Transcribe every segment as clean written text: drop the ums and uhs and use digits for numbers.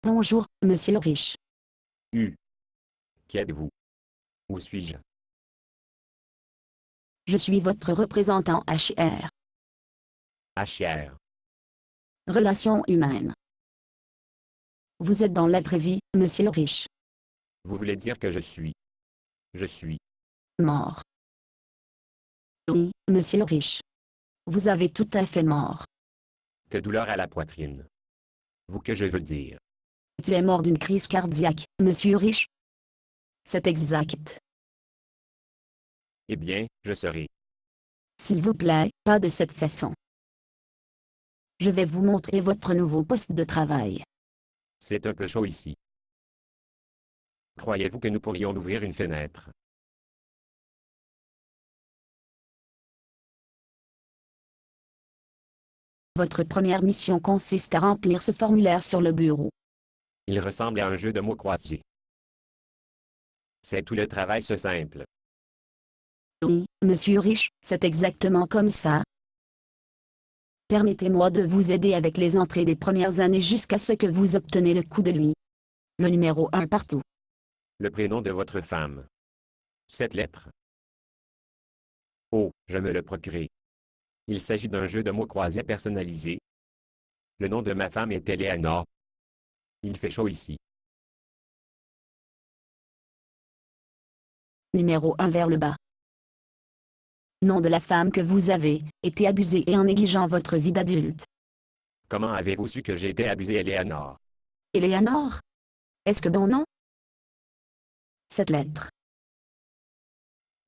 Bonjour, monsieur le riche. Qui êtes-vous? Où suis-je? Je suis votre représentant HR. HR. Relations humaines. Vous êtes dans la vraie vie, monsieur le riche. Vous voulez dire que je suis Mort. Oui, monsieur le riche. Vous avez tout à fait mort. que douleur à la poitrine. Vous que je veux dire. Tu es mort d'une crise cardiaque, monsieur riche. C'est exact. Eh bien, je serai. S'il vous plaît, pas de cette façon. Je vais vous montrer votre nouveau poste de travail. C'est un peu chaud ici. Croyez-vous que nous pourrions ouvrir une fenêtre? Votre première mission consiste à remplir ce formulaire sur le bureau. Il ressemble à un jeu de mots croisés. C'est tout le travail ce simple. Oui, monsieur riche, c'est exactement comme ça. Permettez-moi de vous aider avec les entrées des premières années jusqu'à ce que vous obtenez le coup de lui. Le numéro 1 partout. Le prénom de votre femme. 7 lettres. Oh, je me le procurerai. Il s'agit d'un jeu de mots croisés personnalisé. Le nom de ma femme est Eleanor. Il fait chaud ici. Numéro 1 vers le bas. Nom de la femme que vous avez été abusée et en négligeant votre vie d'adulte. Comment avez-vous su que j'ai été abusé, Eleanor? Eleanor? Est-ce que bon nom? Cette lettre.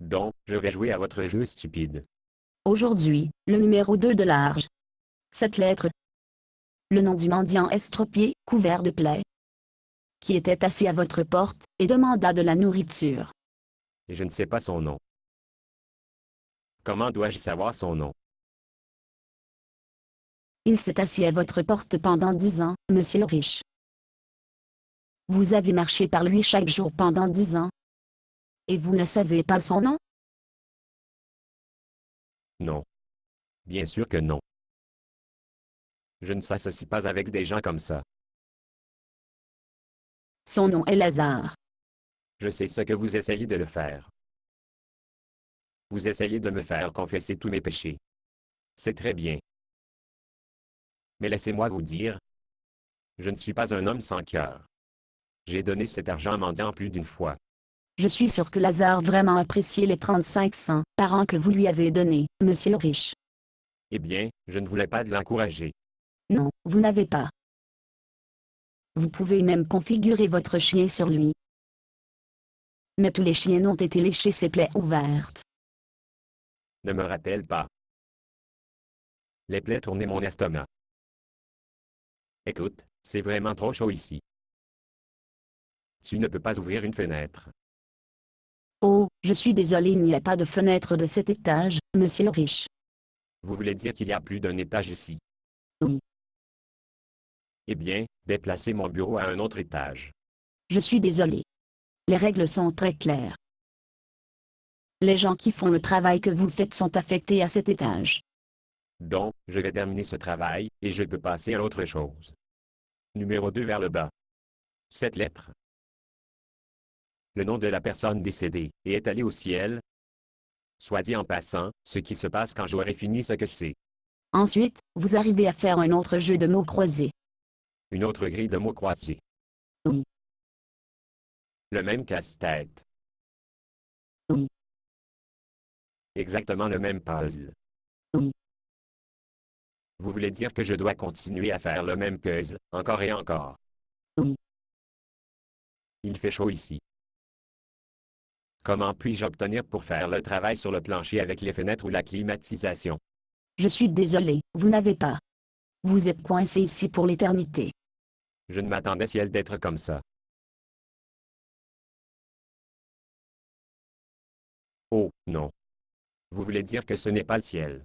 Donc, je vais jouer à votre jeu stupide. Aujourd'hui, le numéro 2 de large. Cette lettre. Le nom du mendiant estropié, couvert de plaies, qui était assis à votre porte, et demanda de la nourriture. Et je ne sais pas son nom. Comment dois-je savoir son nom? Il s'est assis à votre porte pendant 10 ans, monsieur le riche. Vous avez marché par lui chaque jour pendant 10 ans. Et vous ne savez pas son nom? Non. Bien sûr que non. Je ne s'associe pas avec des gens comme ça. Son nom est Lazare. Je sais ce que vous essayez de le faire. Vous essayez de me faire confesser tous mes péchés. C'est très bien. Mais laissez-moi vous dire, je ne suis pas un homme sans cœur. J'ai donné cet argent mendiant plus d'une fois. Je suis sûr que Lazare vraiment appréciait les 35 cents par an que vous lui avez donnés, monsieur le riche. Eh bien, je ne voulais pas de l'encourager. Non, vous n'avez pas. Vous pouvez même configurer votre chien sur lui. Mais tous les chiens n'ont été léchés ses plaies ouvertes. Ne me rappelle pas. Les plaies tournaient mon estomac. Écoute, c'est vraiment trop chaud ici. Tu ne peux pas ouvrir une fenêtre. Oh, je suis désolé, il n'y a pas de fenêtre de cet étage, monsieur le riche. Vous voulez dire qu'il y a plus d'un étage ici? Oui. Eh bien, déplacez mon bureau à un autre étage. Je suis désolé. Les règles sont très claires. Les gens qui font le travail que vous faites sont affectés à cet étage. Donc, je vais terminer ce travail, et je peux passer à autre chose. Numéro 2 vers le bas. 7 lettres. Le nom de la personne décédée, et est allée au ciel. Soit dit en passant, ce qui se passe quand j'aurai fini ce que c'est. Ensuite, vous arrivez à faire un autre jeu de mots croisés. Une autre grille de mots croisés. Oui. Le même casse-tête. Oui. Exactement le même puzzle. Oui. Vous voulez dire que je dois continuer à faire le même puzzle, encore et encore? Oui. Il fait chaud ici. Comment puis-je obtenir pour faire le travail sur le plancher avec les fenêtres ou la climatisation? Je suis désolé, vous n'avez pas. Vous êtes coincé ici pour l'éternité. Je ne m'attendais ciel d'être comme ça. Oh, non. Vous voulez dire que ce n'est pas le ciel?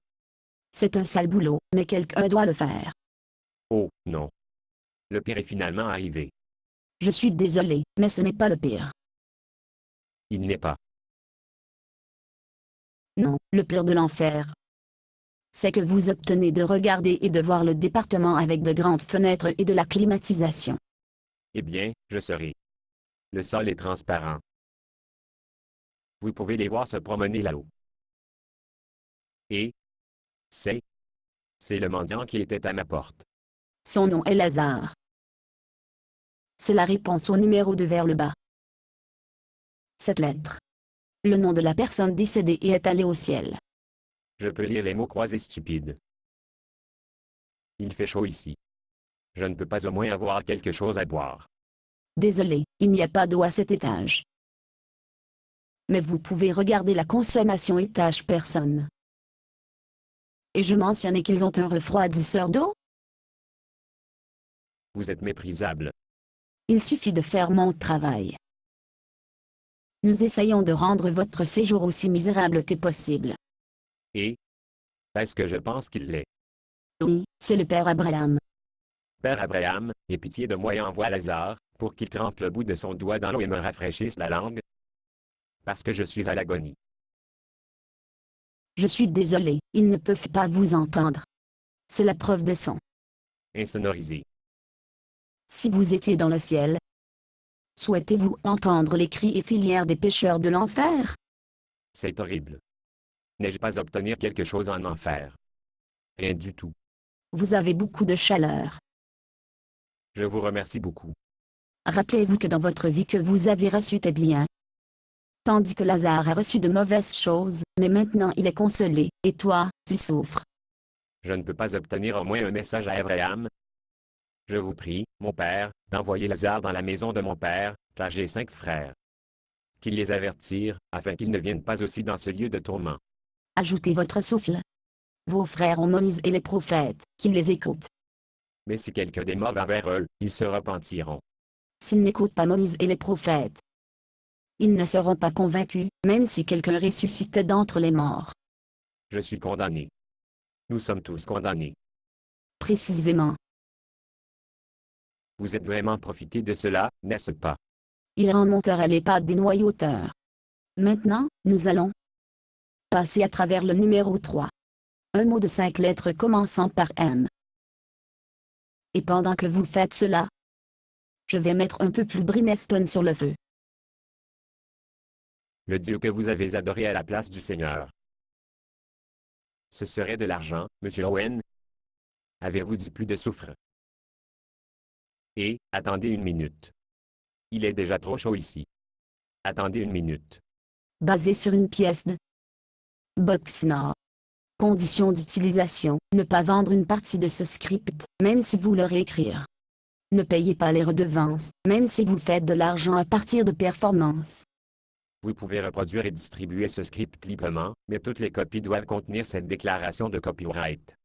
C'est un sale boulot, mais quelqu'un doit le faire. Oh, non. Le pire est finalement arrivé. Je suis désolé, mais ce n'est pas le pire. Il n'est pas. Non, le pire de l'enfer. C'est que vous obtenez de regarder et de voir le département avec de grandes fenêtres et de la climatisation. Eh bien, je serai. Le sol est transparent. Vous pouvez les voir se promener là-haut. Et c'est le mendiant qui était à ma porte. Son nom est Lazare. C'est la réponse au numéro 2 vers le bas. Cette lettre. Le nom de la personne décédée et est allée au ciel. Je peux lire les mots croisés stupides. Il fait chaud ici. Je ne peux pas au moins avoir quelque chose à boire. Désolé, il n'y a pas d'eau à cet étage. Mais vous pouvez regarder la consommation étage personne. Et je mentionnais qu'ils ont un refroidisseur d'eau? Vous êtes méprisable. Il suffit de faire mon travail. Nous essayons de rendre votre séjour aussi misérable que possible. Et est-ce que je pense qu'il l'est? Oui, c'est le père Abraham. Père Abraham, aie pitié de moi et envoie Lazare, pour qu'il trempe le bout de son doigt dans l'eau et me rafraîchisse la langue. Parce que je suis à l'agonie. Je suis désolé, ils ne peuvent pas vous entendre. C'est la preuve de son. Insonorisé. Si vous étiez dans le ciel, souhaitez-vous entendre les cris et filières des pécheurs de l'enfer? C'est horrible. N'ai-je pas obtenir quelque chose en enfer? Rien du tout. Vous avez beaucoup de chaleur. Je vous remercie beaucoup. Rappelez-vous que dans votre vie que vous avez reçu tes biens. Tandis que Lazare a reçu de mauvaises choses, mais maintenant il est consolé, et toi, tu souffres. Je ne peux pas obtenir au moins un message à Abraham. Je vous prie, mon père, d'envoyer Lazare dans la maison de mon père, car j'ai 5 frères. Qu'il les avertire, afin qu'ils ne viennent pas aussi dans ce lieu de tourment. Ajoutez votre souffle. Vos frères ont Moïse et les prophètes, qu'ils les écoutent. Mais si quelqu'un des morts va vers eux, ils se repentiront. S'ils n'écoutent pas Moïse et les prophètes, ils ne seront pas convaincus, même si quelqu'un ressuscitait d'entre les morts. Je suis condamné. Nous sommes tous condamnés. Précisément. Vous êtes vraiment profité de cela, n'est-ce pas? Il rend mon cœur à l'épate des noyauteurs. Maintenant, nous allons passer à travers le numéro 3. Un mot de 5 lettres commençant par M. Et pendant que vous faites cela, je vais mettre un peu plus brimestone sur le feu. Le Dieu que vous avez adoré à la place du Seigneur. Ce serait de l'argent, Monsieur Owen? Avez-vous dit plus de soufre? Et, attendez une minute. Il est déjà trop chaud ici. Attendez une minute. Basé sur une pièce de Boxnor. Condition d'utilisation, ne pas vendre une partie de ce script, même si vous le réécrire. Ne payez pas les redevances, même si vous faites de l'argent à partir de performances. Vous pouvez reproduire et distribuer ce script librement, mais toutes les copies doivent contenir cette déclaration de copyright.